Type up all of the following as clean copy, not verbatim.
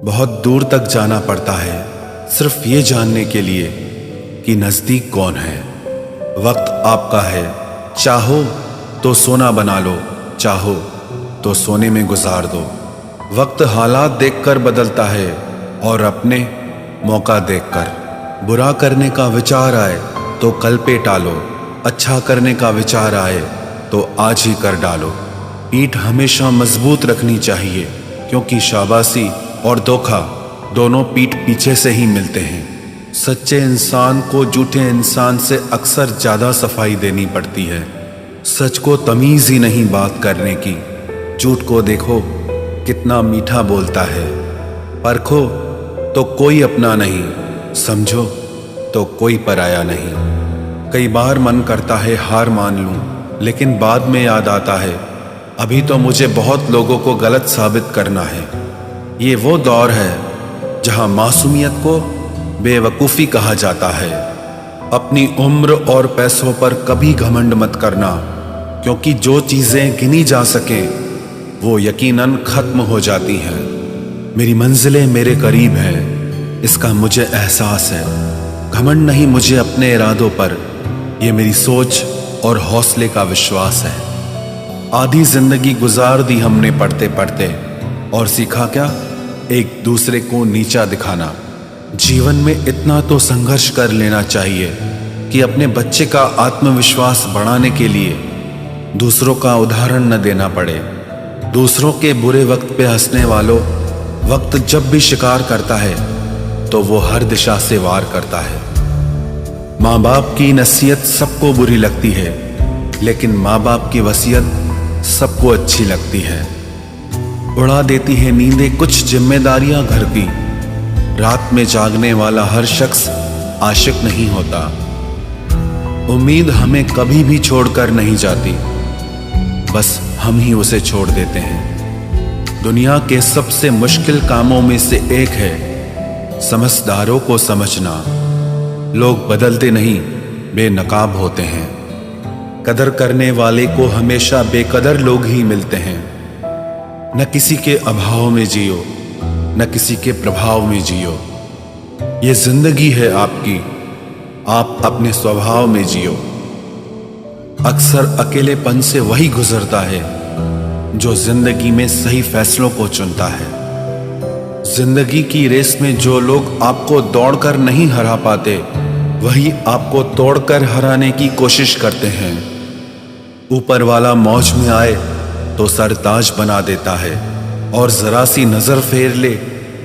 बहुत दूर तक जाना पड़ता है सिर्फ ये जानने के लिए कि नज़दीक कौन है। वक्त आपका है, चाहो तो सोना बना लो, चाहो तो सोने में गुजार दो। वक्त हालात देखकर बदलता है और अपने मौका देखकर। बुरा करने का विचार आए तो कल पे टालो, अच्छा करने का विचार आए तो आज ही कर डालो। पीठ हमेशा मजबूत रखनी चाहिए, क्योंकि शाबाशी और धोखा दोनों पीठ पीछे से ही मिलते हैं। सच्चे इंसान को झूठे इंसान से अक्सर ज़्यादा सफाई देनी पड़ती है। सच को तमीज़ ही नहीं बात करने की। झूठ को देखो कितना मीठा बोलता है। परखो तो कोई अपना नहीं, समझो तो कोई पराया नहीं। कई बार मन करता है हार मान लूं, लेकिन बाद में याद आता है अभी तो मुझे बहुत लोगों को गलत साबित करना है। ये वो दौर है जहां मासूमियत को बेवकूफ़ी कहा जाता है। अपनी उम्र और पैसों पर कभी घमंड मत करना, क्योंकि जो चीज़ें गिनी जा सकें वो यकीनन ख़त्म हो जाती हैं। मेरी मंजिलें मेरे करीब हैं, इसका मुझे एहसास है। घमंड नहीं मुझे अपने इरादों पर, ये मेरी सोच और हौसले का विश्वास है। आधी जिंदगी गुजार दी हमने पढ़ते पढ़ते, और सीखा क्या? एक दूसरे को नीचा दिखाना। जीवन में इतना तो संघर्ष कर लेना चाहिए कि अपने बच्चे का आत्मविश्वास बढ़ाने के लिए दूसरों का उदाहरण न देना पड़े। दूसरों के बुरे वक्त पे हंसने वालों, वक्त जब भी शिकार करता है तो वो हर दिशा से वार करता है। माँ बाप की नसीहत सबको बुरी लगती है, लेकिन माँ बाप की वसीयत सबको अच्छी लगती है। उड़ा देती है नींदें कुछ जिम्मेदारियां घर की। रात में जागने वाला हर शख्स आशिक नहीं होता। उम्मीद हमें कभी भी छोड़कर नहीं जाती, बस हम ही उसे छोड़ देते हैं। दुनिया के सबसे मुश्किल कामों में से एक है समझदारों को समझना। लोग बदलते नहीं, बेनकाब होते हैं। कदर करने वाले को हमेशा बेकदर लोग ही मिलते हैं। न किसी के अभाव में जियो, न किसी के प्रभाव में जियो। ये जिंदगी है आपकी, आप अपने स्वभाव में जियो। अक्सर अकेलेपन से वही गुजरता है जो जिंदगी में सही फैसलों को चुनता है। जिंदगी की रेस में जो लोग आपको दौड़कर नहीं हरा पाते, वही आपको तोड़कर हराने की कोशिश करते हैं। ऊपर वाला मौज में आए तो सरताज बना देता है, और जरा सी नजर फेर ले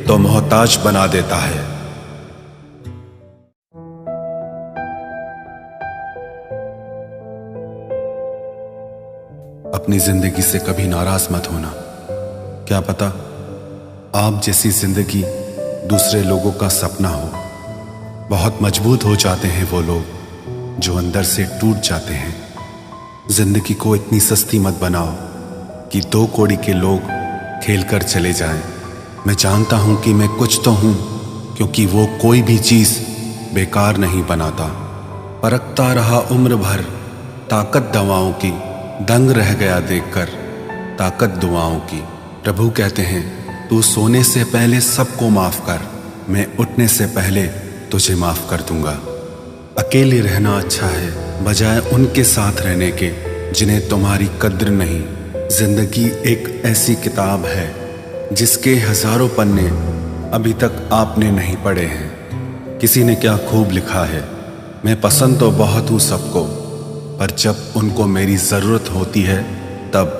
तो मोहताज बना देता है। अपनी जिंदगी से कभी नाराज मत होना। क्या पता आप जैसी जिंदगी दूसरे लोगों का सपना हो। बहुत मजबूत हो जाते हैं वो लोग जो अंदर से टूट जाते हैं। जिंदगी को इतनी सस्ती मत बनाओ कि 2 कौड़ी के लोग खेल कर चले जाएं। मैं जानता हूं कि मैं कुछ तो हूं, क्योंकि वो कोई भी चीज बेकार नहीं बनाता। परखता रहा उम्र भर ताकत दवाओं की, दंग रह गया देखकर ताकत दुआओं की। प्रभु कहते हैं तू सोने से पहले सबको माफ कर, मैं उठने से पहले तुझे माफ कर दूंगा। अकेले रहना अच्छा है बजाय उनके साथ रहने के जिन्हें तुम्हारी कद्र नहीं। जिंदगी एक ऐसी किताब है जिसके हजारों पन्ने अभी तक आपने नहीं पढ़े हैं। किसी ने क्या खूब लिखा है, मैं पसंद तो बहुत हूँ सबको, पर जब उनको मेरी ज़रूरत होती है तब।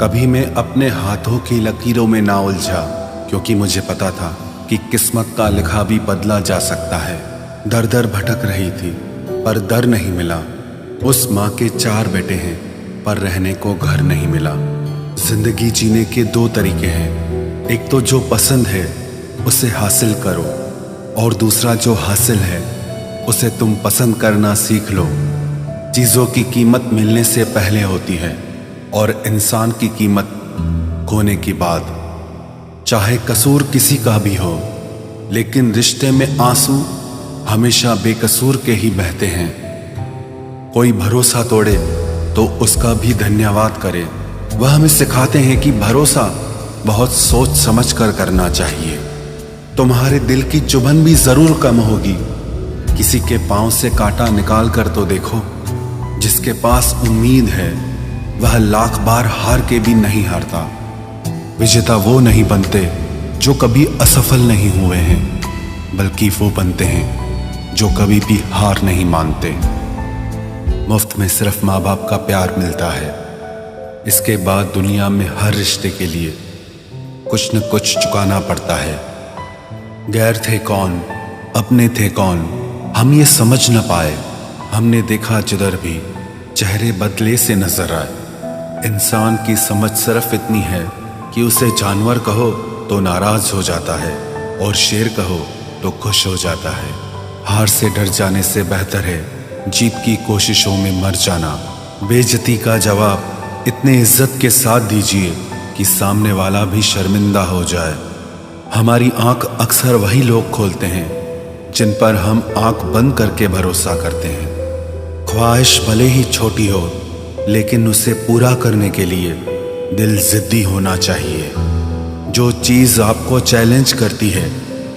कभी मैं अपने हाथों की लकीरों में ना उलझा, क्योंकि मुझे पता था कि किस्मत का लिखा भी बदला जा सकता है। दर दर भटक रही थी पर दर नहीं मिला। उस माँ के 4 बेटे हैं पर रहने को घर नहीं मिला। जिंदगी जीने के 2 तरीके हैं, एक तो जो पसंद है उसे हासिल करो, और दूसरा जो हासिल है उसे तुम पसंद करना सीख लो। चीज़ों की कीमत मिलने से पहले होती है, और इंसान की कीमत खोने की बाद। चाहे कसूर किसी का भी हो, लेकिन रिश्ते में आंसू हमेशा बेकसूर के ही बहते हैं। कोई भरोसा तोड़े तो उसका भी धन्यवाद करे। वह हमें सिखाते हैं कि भरोसा बहुत सोच समझ कर करना चाहिए। तुम्हारे दिल की चुभन भी जरूर कम होगी। किसी के पांव से कांटा निकाल कर तो देखो। जिसके पास उम्मीद है वह लाख बार हार के भी नहीं हारता। विजेता वो नहीं बनते जो कभी असफल नहीं हुए हैं, बल्कि वो बनते हैं जो कभी भी हार नहीं मानते। मुफ्त में सिर्फ माँ बाप का प्यार मिलता है। इसके बाद दुनिया में हर रिश्ते के लिए कुछ न कुछ चुकाना पड़ता है। गैर थे कौन, अपने थे कौन, हम ये समझ न पाए। हमने देखा जिधर भी चेहरे बदले से नजर आए। इंसान की समझ सिर्फ इतनी है कि उसे जानवर कहो तो नाराज हो जाता है और शेर कहो तो खुश हो जाता है। हार से डर जाने से बेहतर है जीत की कोशिशों में मर जाना। बेइज्जती का जवाब इतने इज्जत के साथ दीजिए कि सामने वाला भी शर्मिंदा हो जाए। हमारी आंख अक्सर वही लोग खोलते हैं जिन पर हम आंख बंद करके भरोसा करते हैं। ख्वाहिश भले ही छोटी हो, लेकिन उसे पूरा करने के लिए दिल जिद्दी होना चाहिए। जो चीज़ आपको चैलेंज करती है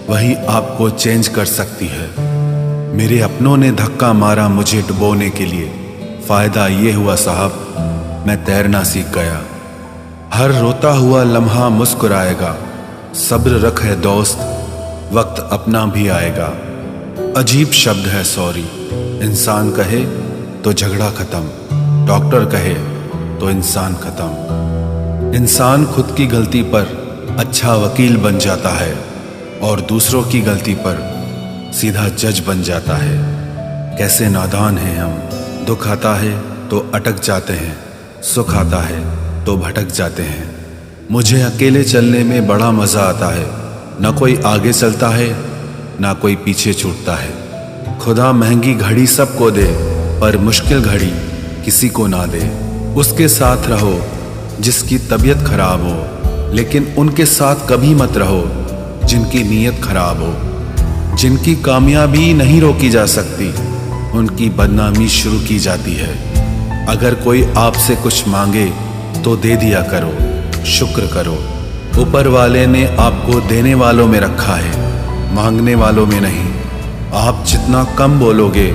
वही आपको चेंज कर सकती है। मेरे अपनों ने धक्का मारा मुझे डुबोने के लिए। फायदा ये हुआ साहब, मैं तैरना सीख गया। हर रोता हुआ लम्हा मुस्कुराएगा। सब्र रख है दोस्त, वक्त अपना भी आएगा। अजीब शब्द है सॉरी। इंसान कहे तो झगड़ा खत्म, डॉक्टर कहे तो इंसान खत्म। इंसान खुद की गलती पर अच्छा वकील बन जाता है और दूसरों की गलती पर सीधा जज बन जाता है। कैसे नादान हैं हम। दुख आता है तो अटक जाते हैं, सुख आता है तो भटक जाते हैं। मुझे अकेले चलने में बड़ा मजा आता है। ना कोई आगे चलता है ना कोई पीछे छूटता है। खुदा महंगी घड़ी सबको दे, पर मुश्किल घड़ी किसी को ना दे। उसके साथ रहो जिसकी तबीयत खराब हो, लेकिन उनके साथ कभी मत रहो जिनकी नीयत खराब हो। जिनकी कामयाबी नहीं रोकी जा सकती, उनकी बदनामी शुरू की जाती है। अगर कोई आपसे कुछ मांगे तो दे दिया करो, शुक्र करो। ऊपर वाले ने आपको देने वालों में रखा है, मांगने वालों में नहीं। आप जितना कम बोलोगे,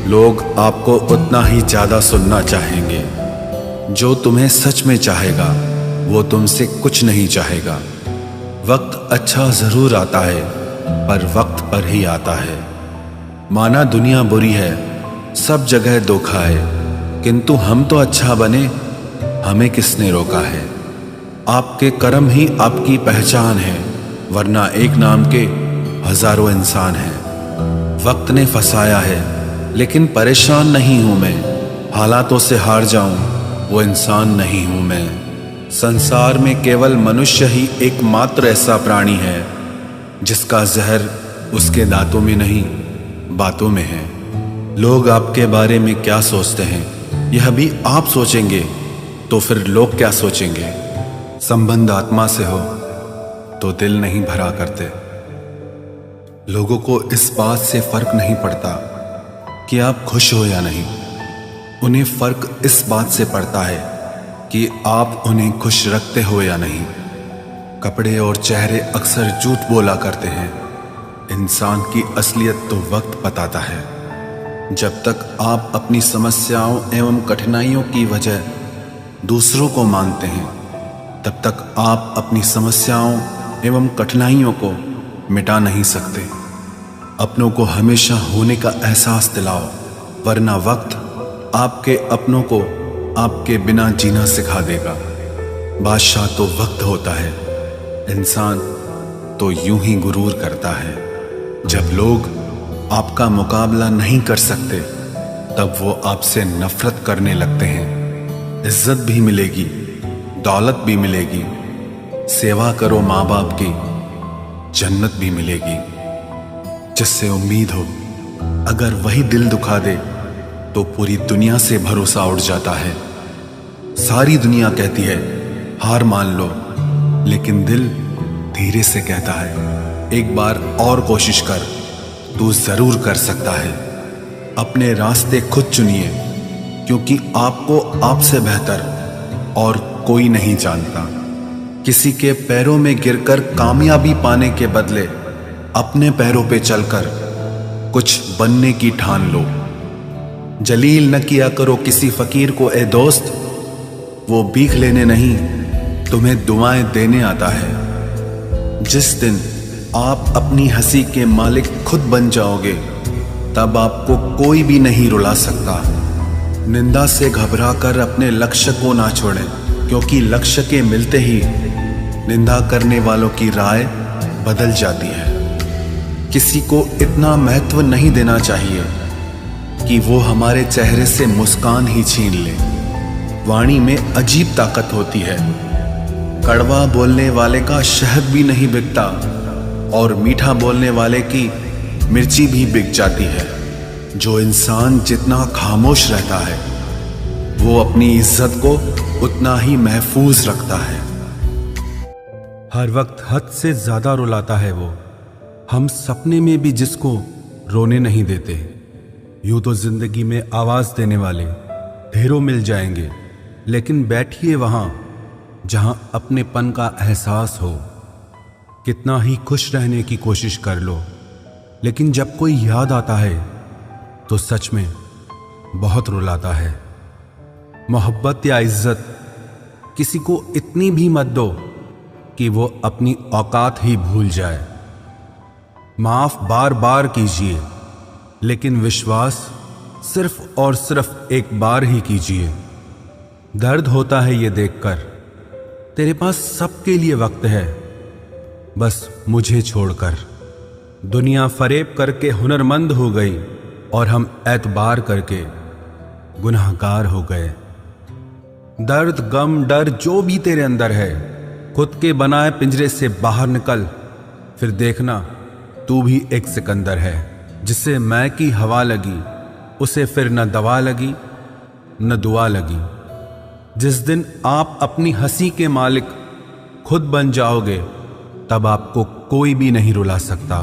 लोग आपको उतना ही ज्यादा सुनना चाहेंगे। जो तुम्हें सच में चाहेगा वो तुमसे कुछ नहीं चाहेगा। वक्त अच्छा जरूर आता है, पर वक्त पर ही आता है। माना दुनिया बुरी है, सब जगह धोखा है, किंतु हम तो अच्छा बने, हमें किसने रोका है। आपके कर्म ही आपकी पहचान है, वरना एक नाम के हजारों इंसान हैं। वक्त ने फंसाया है, लेकिन परेशान नहीं हूं मैं। हालातों से हार जाऊं वो इंसान नहीं हूं मैं। संसार में केवल मनुष्य ही एकमात्र ऐसा प्राणी है जिसका जहर उसके दांतों में नहीं, बातों में है। लोग आपके बारे में क्या सोचते हैं यह भी आप सोचेंगे तो फिर लोग क्या सोचेंगे। संबंध आत्मा से हो तो दिल नहीं भरा करते। लोगों को इस बात से फर्क नहीं पड़ता कि आप खुश हो या नहीं। उन्हें फर्क इस बात से पड़ता है कि आप उन्हें खुश रखते हो या नहीं। कपड़े और चेहरे अक्सर झूठ बोला करते हैं। इंसान की असलियत तो वक्त बताता है। जब तक आप अपनी समस्याओं एवं कठिनाइयों की वजह दूसरों को मानते हैं, तब तक आप अपनी समस्याओं एवं कठिनाइयों को मिटा नहीं सकते। अपनों को हमेशा होने का एहसास दिलाओ, वरना वक्त आपके अपनों को आपके बिना जीना सिखा देगा। बादशाह तो वक्त होता है, इंसान तो यूं ही गुरूर करता है। जब लोग आपका मुकाबला नहीं कर सकते, तब वो आपसे नफरत करने लगते हैं। इज्जत भी मिलेगी, दौलत भी मिलेगी। सेवा करो माँ बाप की, जन्नत भी मिलेगी। जिससे उम्मीद हो, अगर वही दिल दुखा दे तो पूरी दुनिया से भरोसा उठ जाता है। सारी दुनिया कहती है हार मान लो, लेकिन दिल धीरे से कहता है एक बार और कोशिश कर, तू जरूर कर सकता है। अपने रास्ते खुद चुनिए, क्योंकि आपको आपसे बेहतर और कोई नहीं जानता। किसी के पैरों में गिरकर कामयाबी पाने के बदले अपने पैरों पे चलकर कुछ बनने की ठान लो। जलील न किया करो किसी फकीर को ए दोस्त, वो भीख लेने नहीं तुम्हें दुआएं देने आता है। जिस दिन आप अपनी हंसी के मालिक खुद बन जाओगे, तब आपको कोई भी नहीं रुला सकता। निंदा से घबराकर अपने लक्ष्य को ना छोड़ें, क्योंकि लक्ष्य के मिलते ही निंदा करने वालों की राय बदल जाती है। किसी को इतना महत्व नहीं देना चाहिए कि वो हमारे चेहरे से मुस्कान ही छीन ले। वाणी में अजीब ताकत होती है। कड़वा बोलने वाले का शहद भी नहीं बिकता और मीठा बोलने वाले की मिर्ची भी बिक जाती है। जो इंसान जितना खामोश रहता है, वो अपनी इज्जत को उतना ही महफूज रखता है। हर वक्त हद से ज्यादा रुलाता है वो, हम सपने में भी जिसको रोने नहीं देते। यूं तो जिंदगी में आवाज देने वाले ढेरों मिल जाएंगे, लेकिन बैठिए वहां जहां अपनेपन का एहसास हो। कितना ही खुश रहने की कोशिश कर लो, लेकिन जब कोई याद आता है तो सच में बहुत रुलाता है। मोहब्बत या इज्जत किसी को इतनी भी मत दो कि वो अपनी औकात ही भूल जाए। माफ बार बार कीजिए, लेकिन विश्वास सिर्फ और सिर्फ एक बार ही कीजिए। दर्द होता है ये देखकर तेरे पास सबके लिए वक्त है, बस मुझे छोड़कर। दुनिया फरेब करके हुनरमंद हो गई और हम एतबार करके गुनाहगार हो गए। दर्द, गम, डर जो भी तेरे अंदर है, खुद के बनाए पिंजरे से बाहर निकल, फिर देखना तू भी एक सिकंदर है। जिसे मैं की हवा लगी, उसे फिर न दवा लगी न दुआ लगी। जिस दिन आप अपनी हंसी के मालिक खुद बन जाओगे, तब आपको कोई भी नहीं रुला सकता।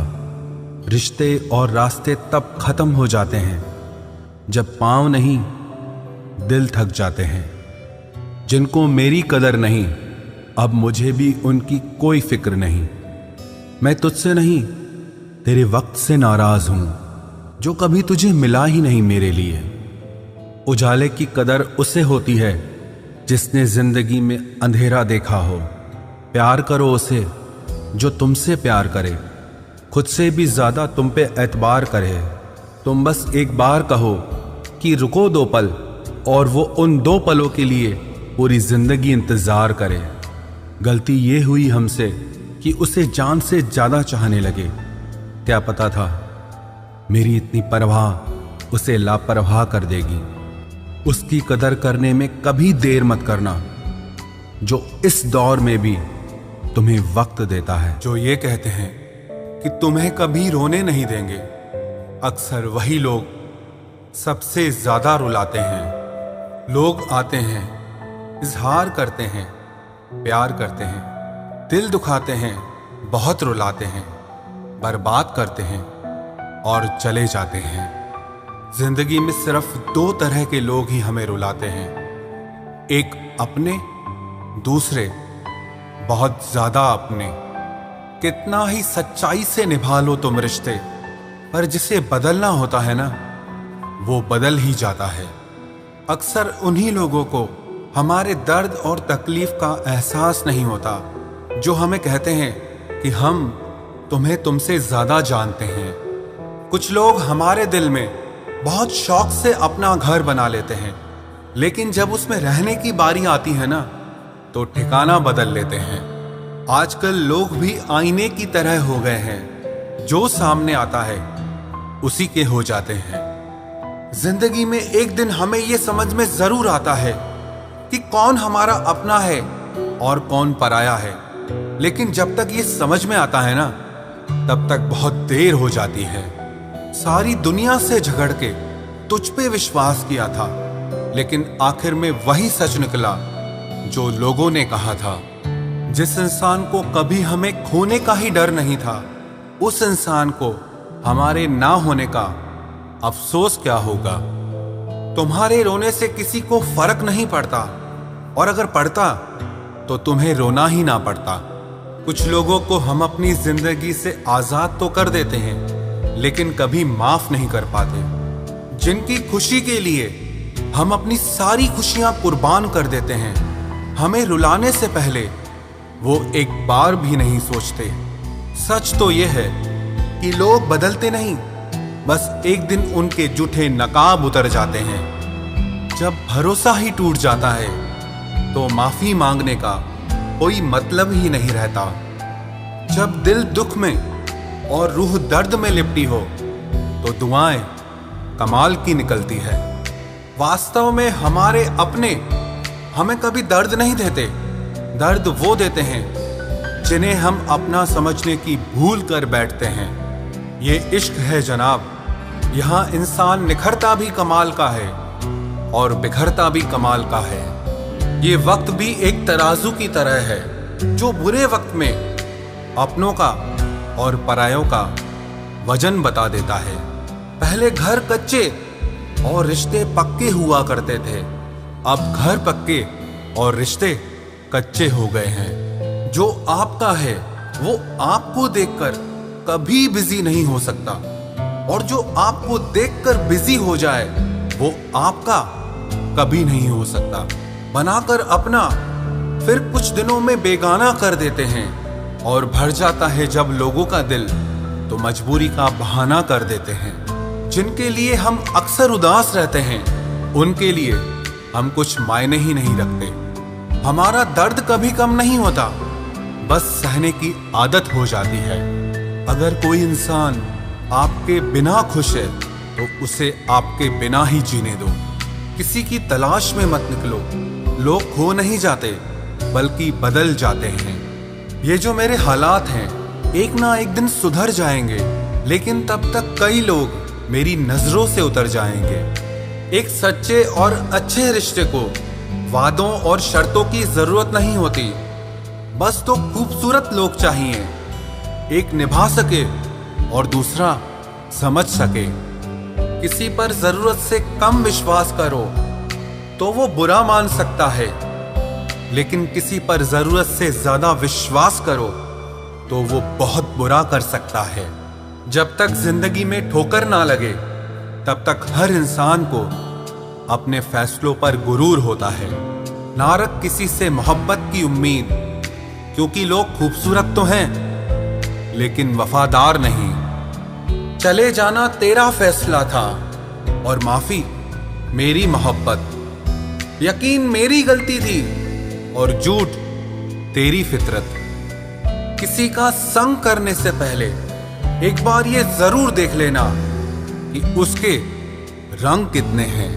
रिश्ते और रास्ते तब खत्म हो जाते हैं जब पांव नहीं दिल थक जाते हैं। जिनको मेरी कदर नहीं, अब मुझे भी उनकी कोई फिक्र नहीं। मैं तुझसे नहीं, तेरे वक्त से नाराज हूं जो कभी तुझे मिला ही नहीं मेरे लिए। उजाले की कदर उसे होती है जिसने जिंदगी में अंधेरा देखा हो। प्यार करो उसे जो तुमसे प्यार करे, खुद से भी ज्यादा तुम पे एतबार करे। तुम बस एक बार कहो कि रुको 2 पल, और वो उन 2 पलों के लिए पूरी जिंदगी इंतजार करे। गलती ये हुई हमसे कि उसे जान से ज्यादा चाहने लगे। क्या पता था मेरी इतनी परवाह उसे लापरवाह कर देगी। उसकी कदर करने में कभी देर मत करना, जो इस दौर में भी तुम्हें वक्त देता है। जो ये कहते हैं कि तुम्हें कभी रोने नहीं देंगे, अक्सर वही लोग सबसे ज्यादा रुलाते हैं। लोग आते हैं, इजहार करते हैं, प्यार करते हैं, दिल दुखाते हैं, बहुत रुलाते हैं, बर्बाद करते हैं और चले जाते हैं। जिंदगी में सिर्फ 2 तरह के लोग ही हमें रुलाते हैं, एक अपने, दूसरे बहुत ज्यादा अपने। कितना ही सच्चाई से निभा लो तुम रिश्ते, पर जिसे बदलना होता है ना, वो बदल ही जाता है। अक्सर उन्हीं लोगों को हमारे दर्द और तकलीफ का एहसास नहीं होता जो हमें कहते हैं कि हम तुम्हें तुमसे ज्यादा जानते हैं। कुछ लोग हमारे दिल में बहुत शौक से अपना घर बना लेते हैं, लेकिन जब उसमें रहने की बारी आती है ना, तो ठिकाना बदल लेते हैं। आजकल लोग भी आईने की तरह हो गए हैं, जो सामने आता है उसी के हो जाते हैं। जिंदगी में एक दिन हमें यह समझ में जरूर आता है कि कौन हमारा अपना है और कौन पराया है, लेकिन जब तक ये समझ में आता है ना, तब तक बहुत देर हो जाती है। सारी दुनिया से झगड़ के तुझ पे विश्वास किया था, लेकिन आखिर में वही सच निकला जो लोगों ने कहा था। जिस इंसान को कभी हमें खोने का ही डर नहीं था, उस इंसान को हमारे ना होने का अफसोस क्या होगा। तुम्हारे रोने से किसी को फर्क नहीं पड़ता, और अगर पड़ता तो तुम्हें रोना ही ना पड़ता। कुछ लोगों को हम अपनी जिंदगी से आजाद तो कर देते हैं, लेकिन कभी माफ नहीं कर पाते। जिनकी खुशी के लिए हम अपनी सारी खुशियां कुर्बान कर देते हैं, हमें रुलाने से पहले वो एक बार भी नहीं सोचते। सच तो ये है कि लोग बदलते नहीं, बस एक दिन उनके जूठे नकाब उतर जाते हैं। जब भरोसा ही टूट जाता है तो माफी मांगने का कोई मतलब ही नहीं रहता। जब दिल दुख में और रूह दर्द में लिपटी हो तो दुआएं कमाल की निकलती है। वास्तव में हमारे अपने हमें कभी दर्द नहीं देते, दर्द वो देते हैं जिन्हें हम अपना समझने की भूल कर बैठते हैं। ये इश्क है जनाब, यहाँ इंसान निखरता भी कमाल का है और बिखरता भी कमाल का है। ये वक्त भी एक तराजू की तरह है जो बुरे वक्त में अपनों का और परायों का वजन बता देता है। पहले घर कच्चे और रिश्ते पक्के हुआ करते थे, अब घर पक्के और रिश्ते कच्चे हो गए हैं। जो आपका है वो आपको देखकर कभी बिजी नहीं हो सकता, और जो आपको देखकर बिजी हो जाए वो आपका कभी नहीं हो सकता। बनाकर अपना फिर कुछ दिनों में बेगाना कर देते हैं, और भर जाता है जब लोगों का दिल तो मजबूरी का बहाना कर देते हैं। जिनके लिए हम अक्सर उदास रहते हैं, उनके लिए हम कुछ मायने ही नहीं रखते। हमारा दर्द कभी कम नहीं होता, बस सहने की आदत हो जाती है। अगर कोई इंसान आपके बिना खुश है तो उसे आपके बिना ही जीने दो। किसी की तलाश में मत निकलो। लोग खो नहीं जाते बल्कि बदल जाते हैं। ये जो मेरे हालात हैं एक ना एक दिन सुधर जाएंगे, लेकिन तब तक कई लोग मेरी नजरों से उतर जाएंगे। एक सच्चे और अच्छे रिश्ते को वादों और शर्तों की जरूरत नहीं होती, बस तो खूबसूरत लोग चाहिए। एक निभा सके और दूसरा समझ सके। किसी पर जरूरत से कम विश्वास करो तो वो बुरा मान सकता है, लेकिन किसी पर जरूरत से ज्यादा विश्वास करो तो वो बहुत बुरा कर सकता है। जब तक जिंदगी में ठोकर ना लगे तब तक हर इंसान को अपने फैसलों पर गुरूर होता है। ना रख किसी से मोहब्बत की उम्मीद, क्योंकि लोग खूबसूरत तो हैं लेकिन वफादार नहीं। चले जाना तेरा फैसला था और माफी मेरी मोहब्बत। यकीन मेरी गलती थी और झूठ तेरी फितरत। किसी का संग करने से पहले एक बार ये जरूर देख लेना कि उसके रंग कितने हैं।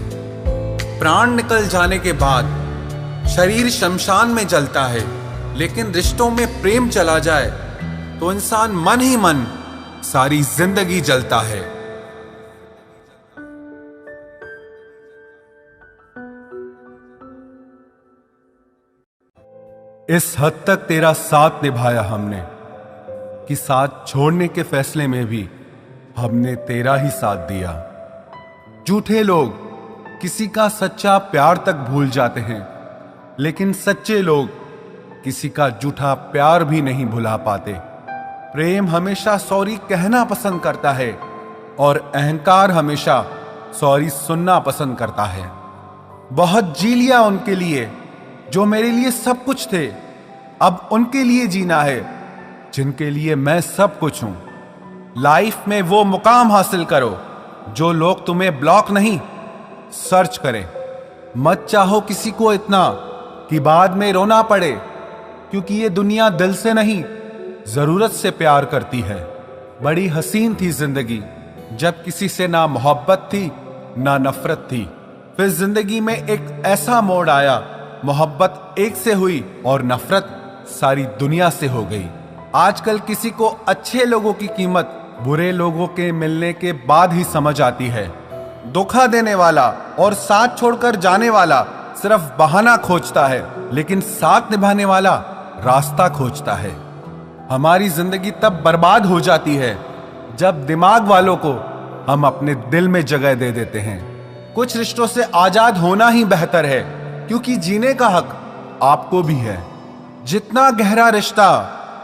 प्राण निकल जाने के बाद शरीर शमशान में जलता है, लेकिन रिश्तों में प्रेम चला जाए तो इंसान मन ही मन सारी जिंदगी जलता है। इस हद तक तेरा साथ निभाया हमने कि साथ छोड़ने के फैसले में भी हमने तेरा ही साथ दिया। झूठे लोग किसी का सच्चा प्यार तक भूल जाते हैं, लेकिन सच्चे लोग किसी का झूठा प्यार भी नहीं भुला पाते। प्रेम हमेशा सॉरी कहना पसंद करता है और अहंकार हमेशा सॉरी सुनना पसंद करता है। बहुत जी लिया उनके लिए जो मेरे लिए सब कुछ थे, अब उनके लिए जीना है जिनके लिए मैं सब कुछ हूं। लाइफ में वो मुकाम हासिल करो जो लोग तुम्हें ब्लॉक नहीं सर्च करें। मत चाहो किसी को इतना कि बाद में रोना पड़े, क्योंकि ये दुनिया दिल से नहीं जरूरत से प्यार करती है। बड़ी हसीन थी जिंदगी जब किसी से ना मोहब्बत थी ना नफरत थी। फिर जिंदगी में एक ऐसा मोड़ आया, मोहब्बत एक से हुई और नफरत सारी दुनिया से हो गई। आजकल किसी को अच्छे लोगों की कीमत बुरे लोगों के मिलने के बाद ही समझ आती है। धोखा देने वाला और साथ छोड़कर जाने वाला सिर्फ बहाना खोजता है, लेकिन साथ निभाने वाला रास्ता खोजता है। हमारी जिंदगी तब बर्बाद हो जाती है जब दिमाग वालों को हम अपने दिल में जगह दे देते हैं। कुछ रिश्तों से आजाद होना ही बेहतर है, क्योंकि जीने का हक आपको भी है। जितना गहरा रिश्ता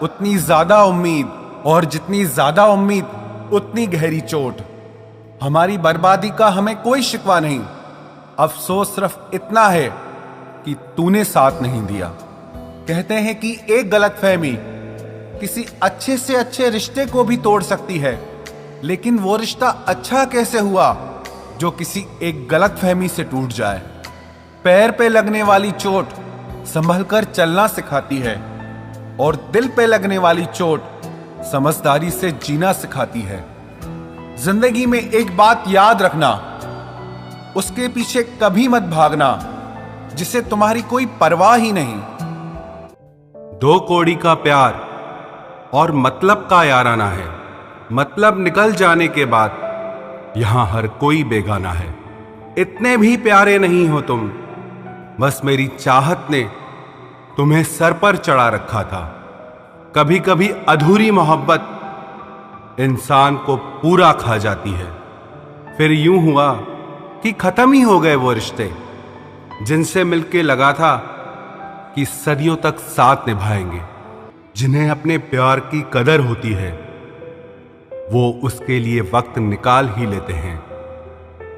उतनी ज्यादा उम्मीद, और जितनी ज्यादा उम्मीद उतनी गहरी चोट। हमारी बर्बादी का हमें कोई शिकवा नहीं, अफसोस सिर्फ इतना है कि तूने साथ नहीं दिया। कहते हैं कि एक गलतफहमी किसी अच्छे से अच्छे रिश्ते को भी तोड़ सकती है, लेकिन वो रिश्ता अच्छा कैसे हुआ जो किसी एक गलतफहमी से टूट जाए। पैर पे लगने वाली चोट संभल कर चलना सिखाती है, और दिल पे लगने वाली चोट समझदारी से जीना सिखाती है। जिंदगी में एक बात याद रखना, उसके पीछे कभी मत भागना जिसे तुम्हारी कोई परवाह ही नहीं। दो कौड़ी का प्यार और मतलब का याराना है। मतलब निकल जाने के बाद यहां हर कोई बेगाना है। इतने भी प्यारे नहीं हो तुम, बस मेरी चाहत ने तुम्हें सर पर चढ़ा रखा था। कभी कभी अधूरी मोहब्बत इंसान को पूरा खा जाती है। फिर यूं हुआ कि खत्म ही हो गए वो रिश्ते जिनसे मिलके लगा था कि सदियों तक साथ निभाएंगे। जिन्हें अपने प्यार की कदर होती है वो उसके लिए वक्त निकाल ही लेते हैं।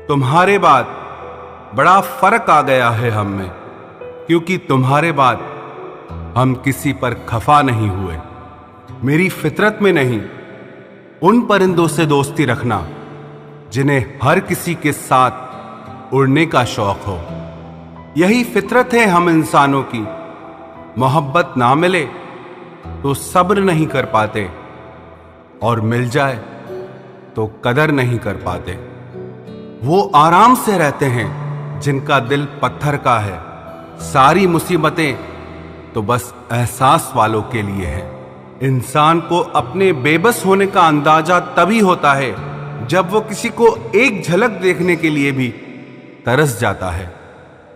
तुम्हारे बाद बड़ा फर्क आ गया है हम में, क्योंकि तुम्हारे बाद हम किसी पर खफा नहीं हुए। मेरी फितरत में नहीं उन परिंदों से दोस्ती रखना जिन्हें हर किसी के साथ उड़ने का शौक हो। यही फितरत है हम इंसानों की। मोहब्बत ना मिले तो सब्र नहीं कर पाते, और मिल जाए तो कदर नहीं कर पाते। वो आराम से रहते हैं जिनका दिल पत्थर का है। सारी मुसीबतें तो बस एहसास वालों के लिए है। इंसान को अपने बेबस होने का अंदाजा तभी होता है जब वो किसी को एक झलक देखने के लिए भी तरस जाता है।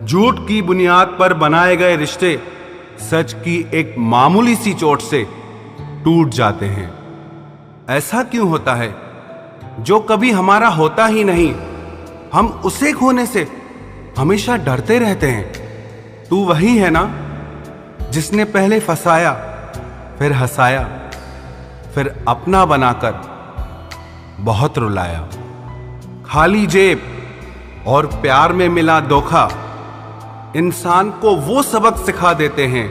झूठ की बुनियाद पर बनाए गए रिश्ते सच की एक मामूली सी चोट से टूट जाते हैं। ऐसा क्यों होता है? जो कभी हमारा होता ही नहीं, हम उसे खोने से हमेशा डरते रहते हैं। तू वही है ना जिसने पहले फंसाया, फिर हंसाया, फिर अपना बनाकर बहुत रुलाया। खाली जेब और प्यार में मिला धोखा इंसान को वो सबक सिखा देते हैं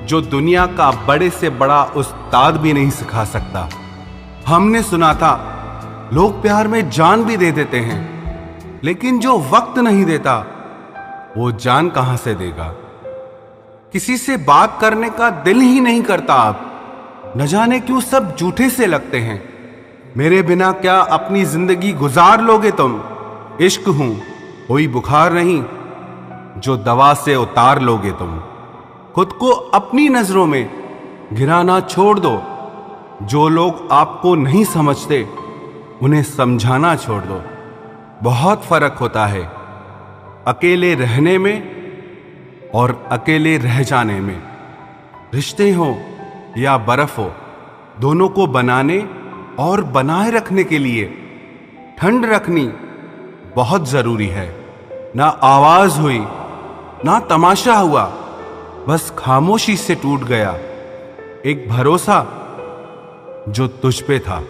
जो दुनिया का बड़े से बड़ा उस्ताद भी नहीं सिखा सकता। हमने सुना था लोग प्यार में जान भी दे देते हैं, लेकिन जो वक्त नहीं देता वो जान कहां से देगा। किसी से बात करने का दिल ही नहीं करता अब, न जाने क्यों सब झूठे से लगते हैं। मेरे बिना क्या अपनी जिंदगी गुजार लोगे तुम? इश्क हूं कोई बुखार नहीं जो दवा से उतार लोगे तुम। खुद को अपनी नजरों में गिराना छोड़ दो। जो लोग आपको नहीं समझते उन्हें समझाना छोड़ दो। बहुत फर्क होता है अकेले रहने में और अकेले रह जाने में। रिश्ते हो या बर्फ हो, दोनों को बनाने और बनाए रखने के लिए ठंड रखनी बहुत जरूरी है। ना आवाज हुई ना तमाशा हुआ, बस खामोशी से टूट गया एक भरोसा जो तुझ पे था।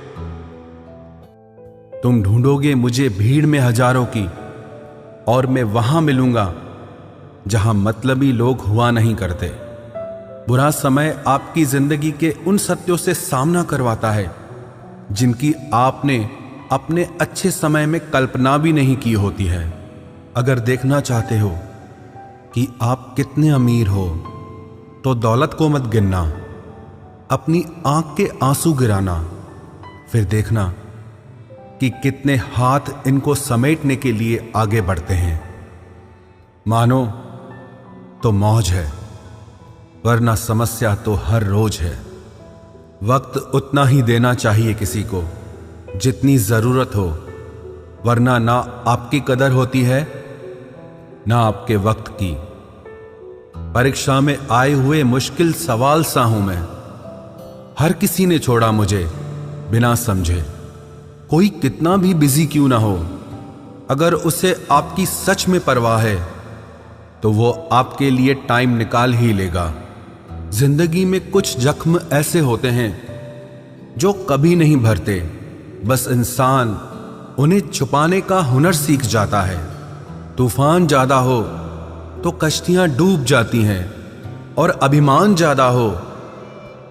तुम ढूंढोगे मुझे भीड़ में हजारों की, और मैं वहां मिलूंगा जहां मतलबी लोग हुआ नहीं करते। बुरा समय आपकी जिंदगी के उन सत्यों से सामना करवाता है जिनकी आपने अपने अच्छे समय में कल्पना भी नहीं की होती है। अगर देखना चाहते हो कि आप कितने अमीर हो तो दौलत को मत गिनना, अपनी आंख के आंसू गिराना। फिर देखना कि कितने हाथ इनको समेटने के लिए आगे बढ़ते हैं। मानो तो मौज है, वरना समस्या तो हर रोज है। वक्त उतना ही देना चाहिए किसी को जितनी जरूरत हो, वरना ना आपकी कदर होती है ना आपके वक्त की। परीक्षा में आए हुए मुश्किल सवाल सा हूं मैं। हर किसी ने छोड़ा मुझे बिना समझे। कोई कितना भी बिजी क्यों ना हो, अगर उसे आपकी सच में परवाह है तो वो आपके लिए टाइम निकाल ही लेगा। जिंदगी में कुछ जख्म ऐसे होते हैं जो कभी नहीं भरते, बस इंसान उन्हें छुपाने का हुनर सीख जाता है। तूफान ज्यादा हो तो कश्तियां डूब जाती हैं और अभिमान ज्यादा हो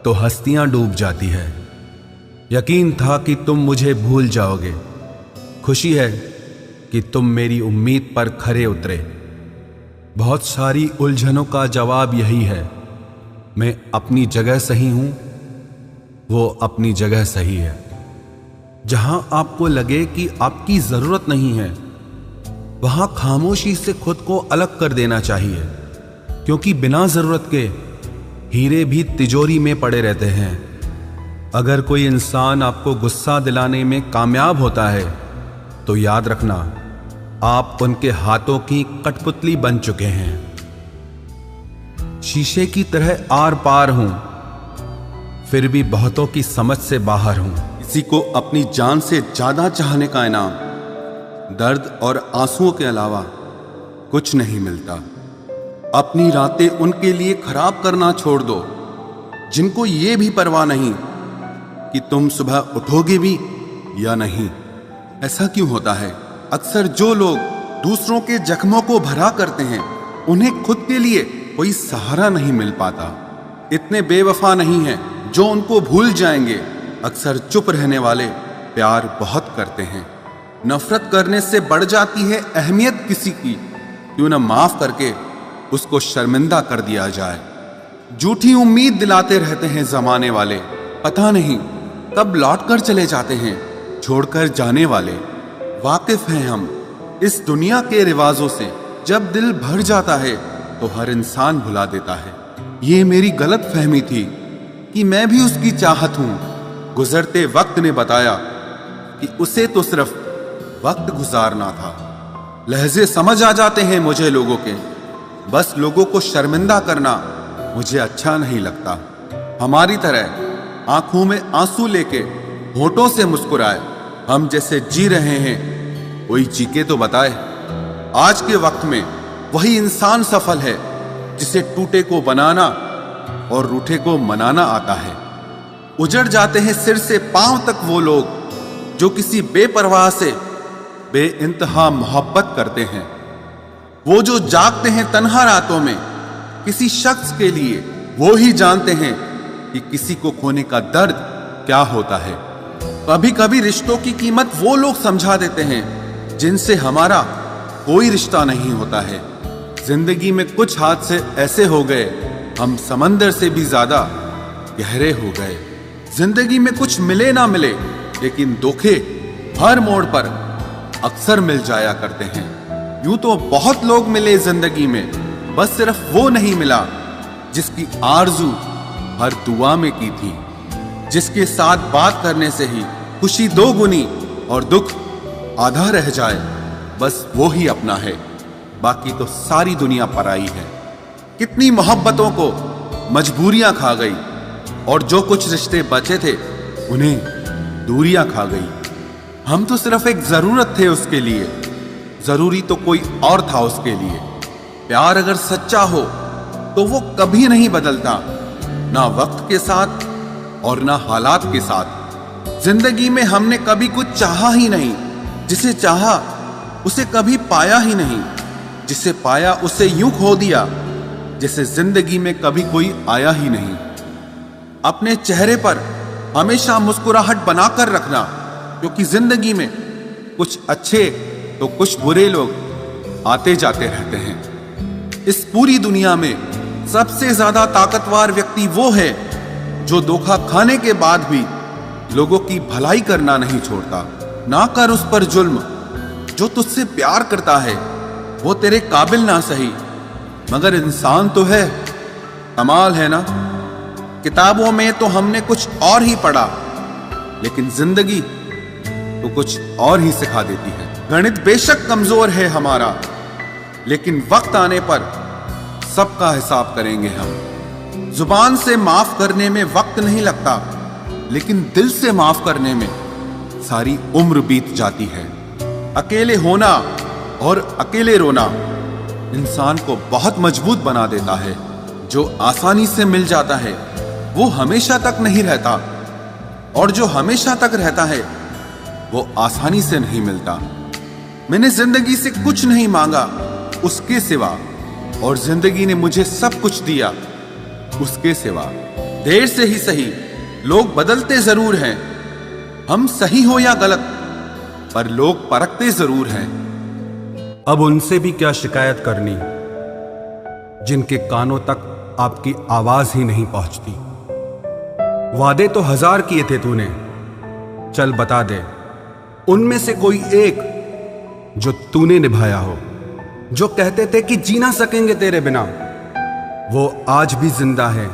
तो हस्तियां डूब जाती है। यकीन था कि तुम मुझे भूल जाओगे, खुशी है कि तुम मेरी उम्मीद पर खरे उतरे। बहुत सारी उलझनों का जवाब यही है, मैं अपनी जगह सही हूं, वो अपनी जगह सही है। जहां आपको लगे कि आपकी जरूरत नहीं है, वहां खामोशी से खुद को अलग कर देना चाहिए, क्योंकि बिना जरूरत के हीरे भी तिजोरी में पड़े रहते हैं। अगर कोई इंसान आपको गुस्सा दिलाने में कामयाब होता है तो याद रखना, आप उनके हाथों की कठपुतली बन चुके हैं। शीशे की तरह आर पार हूं, फिर भी बहुतों की समझ से बाहर हूं। किसी को अपनी जान से ज्यादा चाहने का इनाम दर्द और आंसुओं के अलावा कुछ नहीं मिलता। अपनी रातें उनके लिए खराब करना छोड़ दो जिनको ये भी परवाह नहीं कि तुम सुबह उठोगे भी या नहीं। ऐसा क्यों होता है? अक्सर जो लोग दूसरों के जख्मों को भरा करते हैं, उन्हें खुद के लिए कोई सहारा नहीं मिल पाता। इतने बेवफा नहीं हैं जो उनको भूल जाएंगे। अक्सर चुप रहने वाले प्यार बहुत करते हैं। नफरत करने से बढ़ जाती है अहमियत किसी की, क्यों न माफ करके उसको शर्मिंदा कर दिया जाए। झूठी उम्मीद दिलाते रहते हैं जमाने वाले, पता नहीं कब लौट कर चले जाते हैं छोड़कर जाने वाले। वाकिफ हैं हम इस दुनिया के रिवाजों से, जब दिल भर जाता है तो हर इंसान भुला देता है। ये मेरी गलत फहमी थी कि मैं भी उसकी चाहत हूं। गुजरते वक्त ने बताया कि उसे तो सिर्फ वक्त गुजारना था। लहजे समझ आ जाते हैं मुझे लोगों के, बस लोगों को शर्मिंदा करना मुझे अच्छा नहीं लगता। हमारी तरह आंखों में आंसू लेके होठों से मुस्कुराए, हम जैसे जी रहे हैं कोई चीखे तो बताए। आज के वक्त में वही इंसान सफल है जिसे टूटे को बनाना और रूठे को मनाना आता है। उजड़ जाते हैं सिर से पांव तक वो लोग जो किसी बेपरवाह से बेइंतहा मोहब्बत करते हैं। वो जो जागते हैं तन्हा रातों में किसी शख्स के लिए, वो ही जानते हैं कि किसी को खोने का दर्द क्या होता है। कभी कभी रिश्तों की कीमत वो लोग समझा देते हैं जिनसे हमारा कोई रिश्ता नहीं होता है। जिंदगी में कुछ हादसे ऐसे हो गए, हम समंदर से भी ज्यादा गहरे हो गए। जिंदगी में कुछ मिले ना मिले, लेकिन धोखे हर मोड़ पर अक्सर मिल जाया करते हैं। यूं तो बहुत लोग मिले जिंदगी में, बस सिर्फ वो नहीं मिला जिसकी आरजू हर दुआ में की थी, जिसके साथ बात करने से ही खुशी दो गुनी और दुख आधा रह जाए। बस वो ही अपना है, बाकी तो सारी दुनिया पराई है। कितनी मोहब्बतों को मजबूरियां खा गई और जो कुछ रिश्ते बचे थे उन्हें दूरियां खा गई। हम तो सिर्फ एक जरूरत थे उसके लिए, जरूरी तो कोई और था उसके लिए। प्यार अगर सच्चा हो तो वो कभी नहीं बदलता, ना वक्त के साथ और ना हालात के साथ। जिंदगी में हमने कभी कुछ चाहा ही नहीं, जिसे चाहा उसे कभी पाया ही नहीं, जिसे पाया उसे यूं खो दिया जैसे जिंदगी में कभी कोई आया ही नहीं। अपने चेहरे पर हमेशा मुस्कुराहट बनाकर रखना, क्योंकि जिंदगी में कुछ अच्छे तो कुछ बुरे लोग आते जाते रहते हैं। इस पूरी दुनिया में सबसे ज्यादा ताकतवर व्यक्ति वो है जो धोखा खाने के बाद भी लोगों की भलाई करना नहीं छोड़ता। ना कर उस पर जुल्म जो तुझसे प्यार करता है, वो तेरे काबिल ना सही मगर इंसान तो है। कमाल है ना, किताबों में तो हमने कुछ और ही पढ़ा, लेकिन जिंदगी तो कुछ और ही सिखा देती है। गणित बेशक कमजोर है हमारा, लेकिन वक्त आने पर सबका हिसाब करेंगे हम। जुबान से माफ करने में वक्त नहीं लगता, लेकिन दिल से माफ करने में सारी उम्र बीत जाती है। अकेले होना और अकेले रोना इंसान को बहुत मजबूत बना देता है। जो आसानी से मिल जाता है वो हमेशा तक नहीं रहता, और जो हमेशा तक रहता है वो आसानी से नहीं मिलता। मैंने जिंदगी से कुछ नहीं मांगा उसके सिवा, और जिंदगी ने मुझे सब कुछ दिया उसके सिवा। देर से ही सही, लोग बदलते जरूर हैं, हम सही हो या गलत, पर लोग परखते जरूर हैं। अब उनसे भी क्या शिकायत करनी जिनके कानों तक आपकी आवाज ही नहीं पहुंचती। वादे तो 1000 किए थे तूने, चल बता दे उनमें से कोई एक जो तूने निभाया हो। जो कहते थे कि जी ना सकेंगे तेरे बिना, वो आज भी जिंदा है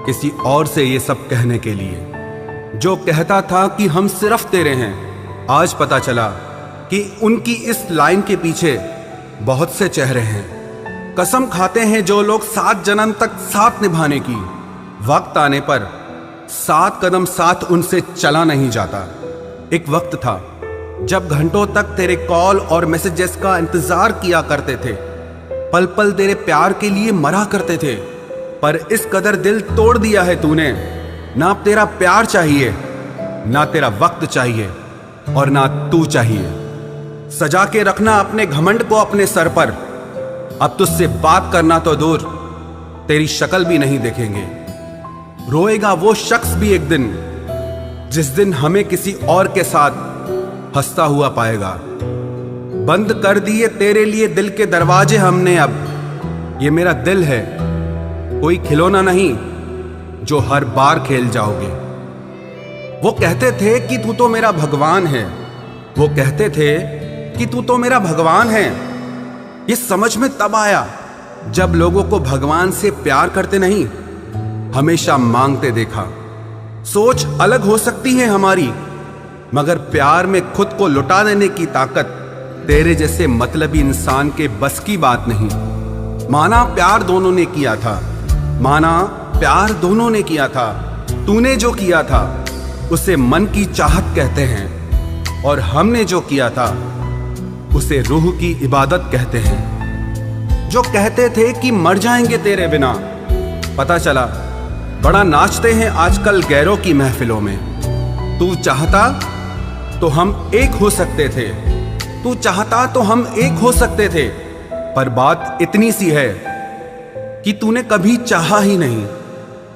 किसी और से ये सब कहने के लिए। जो कहता था कि हम सिर्फ तेरे हैं, आज पता चला कि उनकी इस लाइन के पीछे बहुत से चेहरे हैं। कसम खाते हैं जो लोग 7 जन्म तक साथ निभाने की, वक्त आने पर 7 कदम साथ उनसे चला नहीं जाता। एक वक्त था जब घंटों तक तेरे कॉल और मैसेजेस का इंतजार किया करते थे, पल पल तेरे प्यार के लिए मरा करते थे, पर इस कदर दिल तोड़ दिया है तूने। ना तेरा प्यार चाहिए, ना तेरा वक्त चाहिए, और ना तू चाहिए। सजा के रखना अपने घमंड को अपने सर पर। अब तुझसे बात करना तो दूर, तेरी शक्ल भी नहीं देखेंगे। रोएगा वो शख्स भी एक दिन, जिस दिन हमें किसी और के साथ हंसता हुआ पाएगा। बंद कर दिए तेरे लिए दिल के दरवाजे हमने अब। ये मेरा दिल है, कोई खिलौना नहीं जो हर बार खेल जाओगे। वो कहते थे कि तू तो मेरा भगवान है, वो कहते थे कि तू तो मेरा भगवान है। ये समझ में तब आया जब लोगों को भगवान से प्यार करते नहीं, हमेशा मांगते देखा। सोच अलग हो सकती है हमारी, मगर प्यार में खुद को लुटा देने की ताकत तेरे जैसे मतलबी इंसान के बस की बात नहीं। माना प्यार दोनों ने किया था, माना प्यार दोनों ने किया था। तूने जो किया था उसे मन की चाहत कहते हैं, और हमने जो किया था उसे रूह की इबादत कहते हैं। जो कहते थे कि मर जाएंगे तेरे बिना, पता चला बड़ा नाचते हैं आजकल गैरों की महफिलों में। तू चाहता तो हम एक हो सकते थे, तू चाहता तो हम एक हो सकते थे, पर बात इतनी सी है कि तूने कभी चाहा ही नहीं।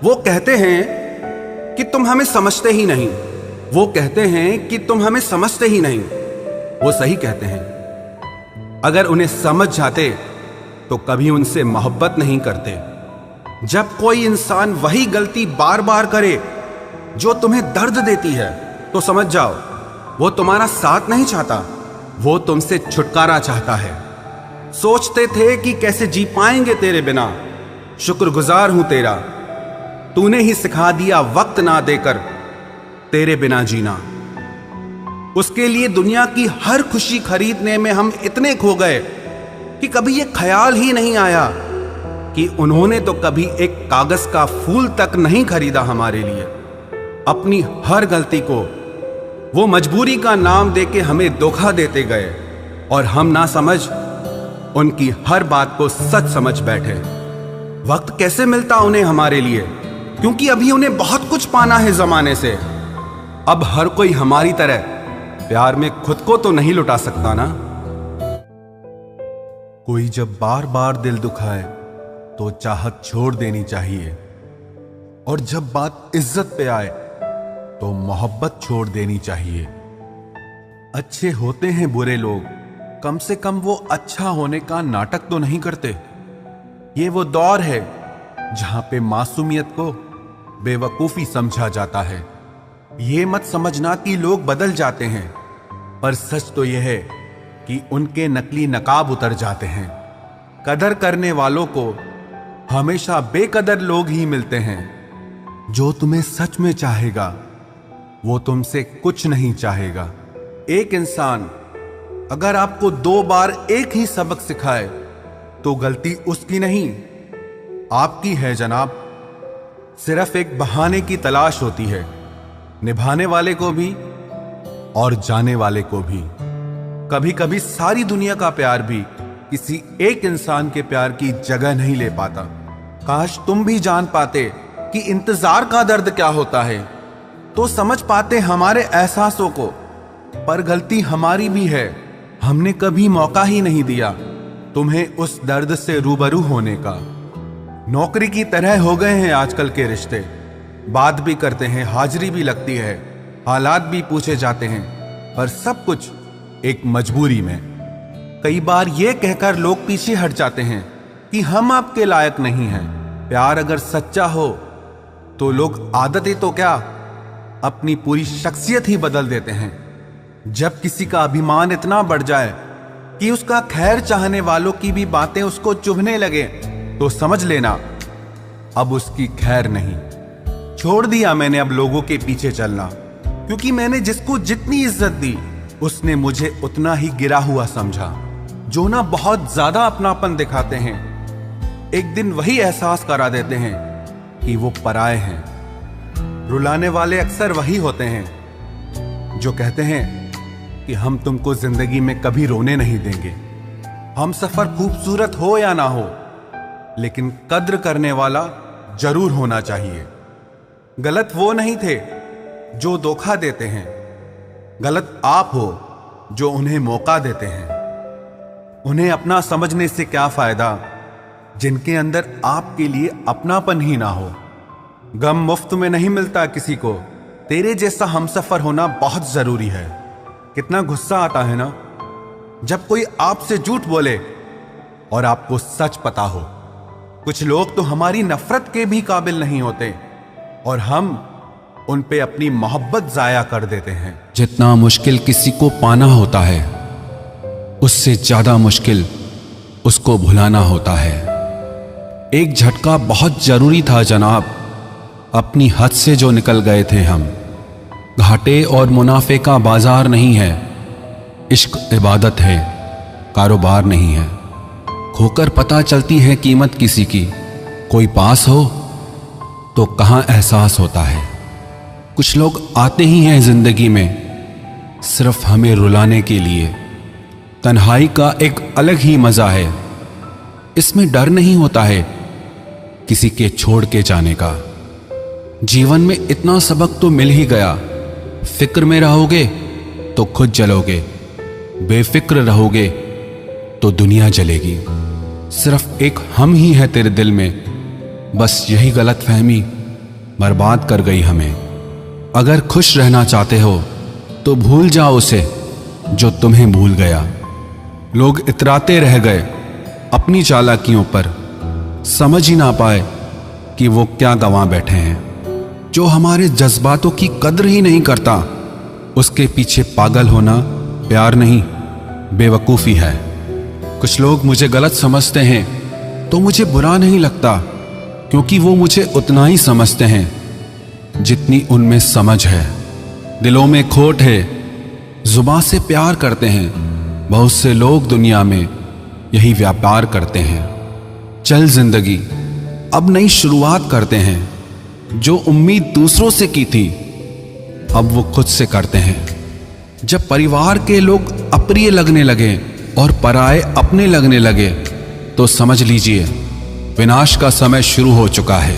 वो कहते हैं कि तुम हमें समझते ही नहीं, वो कहते हैं कि तुम हमें समझते ही नहीं। वो सही कहते हैं, अगर उन्हें समझ जाते तो कभी उनसे मोहब्बत नहीं करते। जब कोई इंसान वही गलती बार बार करे जो तुम्हें दर्द देती है, तो समझ जाओ वो तुम्हारा साथ नहीं चाहता, वो तुमसे छुटकारा चाहता है। सोचते थे कि कैसे जी पाएंगे तेरे बिना, शुक्रगुजार हूं तेरा, तूने ही सिखा दिया वक्त ना देकर तेरे बिना जीना। उसके लिए दुनिया की हर खुशी खरीदने में हम इतने खो गए कि कभी ये ख्याल ही नहीं आया कि उन्होंने तो कभी एक कागज का फूल तक नहीं खरीदा हमारे लिए। अपनी हर गलती को वो मजबूरी का नाम देके हमें धोखा देते गए, और हम ना समझ उनकी हर बात को सच समझ बैठे। वक्त कैसे मिलता उन्हें हमारे लिए, क्योंकि अभी उन्हें बहुत कुछ पाना है जमाने से। अब हर कोई हमारी तरह प्यार में खुद को तो नहीं लुटा सकता ना। कोई जब बार बार दिल दुखाए तो चाहत छोड़ देनी चाहिए, और जब बात इज्जत पे आए तो मोहब्बत छोड़ देनी चाहिए। अच्छे होते हैं बुरे लोग, कम से कम वो अच्छा होने का नाटक तो नहीं करते। ये वो दौर है जहां पे मासूमियत को बेवकूफी समझा जाता है। ये मत समझना कि लोग बदल जाते हैं, पर सच तो यह है कि उनके नकली नकाब उतर जाते हैं। कदर करने वालों को हमेशा बेकदर लोग ही मिलते हैं। जो तुम्हें सच में चाहेगा वो तुमसे कुछ नहीं चाहेगा। एक इंसान अगर आपको 2 बार एक ही सबक सिखाए तो गलती उसकी नहीं, आपकी है जनाब। सिर्फ एक बहाने की तलाश होती है, निभाने वाले को भी और जाने वाले को भी। कभी कभी सारी दुनिया का प्यार भी किसी एक इंसान के प्यार की जगह नहीं ले पाता। काश तुम भी जान पाते कि इंतजार का दर्द क्या होता है, तो समझ पाते हमारे एहसासों को। पर गलती हमारी भी है, हमने कभी मौका ही नहीं दिया तुम्हें उस दर्द से रूबरू होने का। नौकरी की तरह हो गए हैं आजकल के रिश्ते, बात भी करते हैं, हाजिरी भी लगती है, हालात भी पूछे जाते हैं, पर सब कुछ एक मजबूरी में। कई बार ये कहकर लोग पीछे हट जाते हैं कि हम आपके लायक नहीं हैं। प्यार अगर सच्चा हो तो लोग आदतें तो क्या, अपनी पूरी शख्सियत ही बदल देते हैं। जब किसी का अभिमान इतना बढ़ जाए कि उसका खैर चाहने वालों की भी बातें उसको चुभने लगे, तो समझ लेना अब उसकी खैर नहीं। छोड़ दिया मैंने अब लोगों के पीछे चलना, क्योंकि मैंने जिसको जितनी इज्जत दी उसने मुझे उतना ही गिरा हुआ समझा। जो ना बहुत ज्यादा अपनापन दिखाते हैं, एक दिन वही एहसास करा देते हैं कि वो पराए हैं। रुलाने वाले अक्सर वही होते हैं जो कहते हैं कि हम तुमको जिंदगी में कभी रोने नहीं देंगे। हम सफर खूबसूरत हो या ना हो, लेकिन कद्र करने वाला जरूर होना चाहिए। गलत वो नहीं थे जो धोखा देते हैं, गलत आप हो जो उन्हें मौका देते हैं। उन्हें अपना समझने से क्या फायदा जिनके अंदर आपके लिए अपनापन ही ना हो। गम मुफ्त में नहीं मिलता किसी को, तेरे जैसा हमसफर होना बहुत जरूरी है। कितना गुस्सा आता है ना जब कोई आपसे झूठ बोले और आपको सच पता हो। कुछ लोग तो हमारी नफरत के भी काबिल नहीं होते और हम उन पे अपनी मोहब्बत जाया कर देते हैं। जितना मुश्किल किसी को पाना होता है, उससे ज्यादा मुश्किल उसको भुलाना होता है। एक झटका बहुत जरूरी था जनाब, अपनी हद से जो निकल गए थे हम। घाटे और मुनाफे का बाजार नहीं है, इश्क इबादत है, कारोबार नहीं है। खोकर पता चलती है कीमत किसी की, कोई पास हो तो कहां एहसास होता है। कुछ लोग आते ही हैं जिंदगी में सिर्फ हमें रुलाने के लिए। तन्हाई का एक अलग ही मजा है, इसमें डर नहीं होता है किसी के छोड़ के जाने का। जीवन में इतना सबक तो मिल ही गया, फिक्र में रहोगे तो खुद जलोगे, बेफिक्र रहोगे तो दुनिया जलेगी। सिर्फ एक हम ही है तेरे दिल में, बस यही गलतफहमी बर्बाद कर गई हमें। अगर खुश रहना चाहते हो तो भूल जाओ उसे जो तुम्हें भूल गया। लोग इतराते रह गए अपनी चालाकियों पर, समझ ही ना पाए कि वो क्या गंवा बैठे हैं। जो हमारे जज्बातों की कद्र ही नहीं करता, उसके पीछे पागल होना प्यार नहीं, बेवकूफ़ी है। कुछ लोग मुझे गलत समझते हैं तो मुझे बुरा नहीं लगता, क्योंकि वो मुझे उतना ही समझते हैं जितनी उनमें समझ है। दिलों में खोट है, जुबान से प्यार करते हैं, बहुत से लोग दुनिया में यही व्यापार करते हैं। चल जिंदगी अब नई शुरुआत करते हैं, जो उम्मीद दूसरों से की थी अब वो खुद से करते हैं। जब परिवार के लोग अप्रिय लगने लगे और पराये अपने लगने लगे, तो समझ लीजिए विनाश का समय शुरू हो चुका है।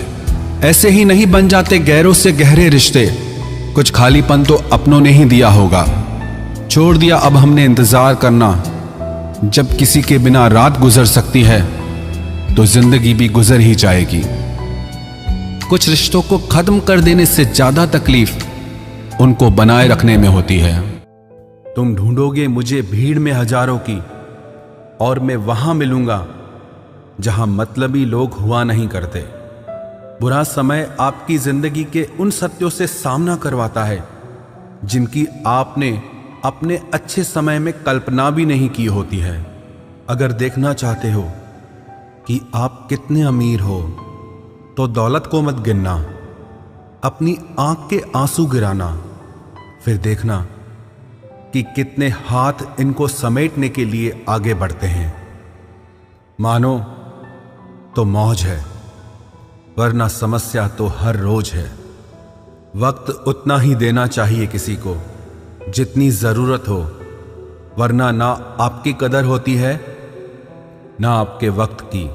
ऐसे ही नहीं बन जाते गैरों से गहरे रिश्ते, कुछ खालीपन तो अपनों ने ही दिया होगा। छोड़ दिया अब हमने इंतजार करना, जब किसी के बिना रात गुजर सकती है तो जिंदगी भी गुजर ही जाएगी। कुछ रिश्तों को खत्म कर देने से ज्यादा तकलीफ उनको बनाए रखने में होती है। तुम ढूंढोगे मुझे भीड़ में हजारों की, और मैं वहां मिलूंगा जहां मतलबी लोग हुआ नहीं करते। बुरा समय आपकी जिंदगी के उन सत्यों से सामना करवाता है जिनकी आपने अपने अच्छे समय में कल्पना भी नहीं की होती है। अगर देखना चाहते हो कि आप कितने अमीर हो, तो दौलत को मत गिनना, अपनी आंख के आंसू गिराना, फिर देखना कि कितने हाथ इनको समेटने के लिए आगे बढ़ते हैं। मानो तो मौज है, वरना समस्या तो हर रोज है। वक्त उतना ही देना चाहिए किसी को जितनी जरूरत हो, वरना ना आपकी कदर होती है ना आपके वक्त की।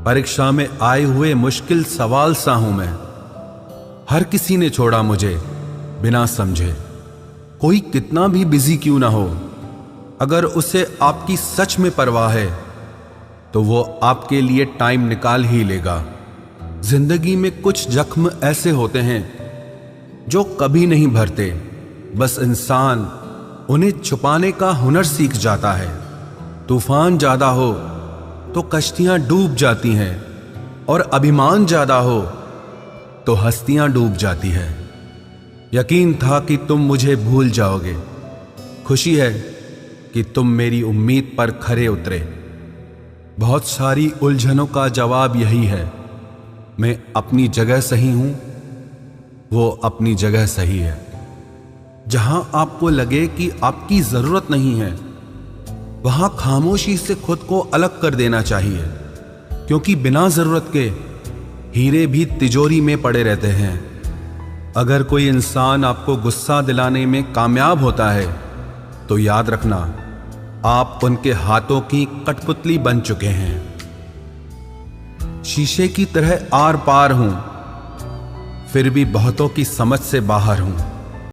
परीक्षा में आए हुए मुश्किल सवाल सा हूं मैं। हर किसी ने छोड़ा मुझे बिना समझे। कोई कितना भी बिजी क्यों ना हो, अगर उसे आपकी सच में परवाह है तो वो आपके लिए टाइम निकाल ही लेगा। जिंदगी में कुछ जख्म ऐसे होते हैं जो कभी नहीं भरते, बस इंसान उन्हें छुपाने का हुनर सीख जाता है। तूफान ज्यादा हो तो कश्तियां डूब जाती हैं, और अभिमान ज्यादा हो तो हस्तियां डूब जाती है। यकीन था कि तुम मुझे भूल जाओगे। खुशी है कि तुम मेरी उम्मीद पर खरे उतरे। बहुत सारी उलझनों का जवाब यही है, मैं अपनी जगह सही हूं, वो अपनी जगह सही है। जहां आपको लगे कि आपकी जरूरत नहीं है, वहां खामोशी से खुद को अलग कर देना चाहिए, क्योंकि बिना जरूरत के हीरे भी तिजोरी में पड़े रहते हैं। अगर कोई इंसान आपको गुस्सा दिलाने में कामयाब होता है तो याद रखना, आप उनके हाथों की कठपुतली बन चुके हैं। शीशे की तरह आर पार हूं, फिर भी बहुतों की समझ से बाहर हूं।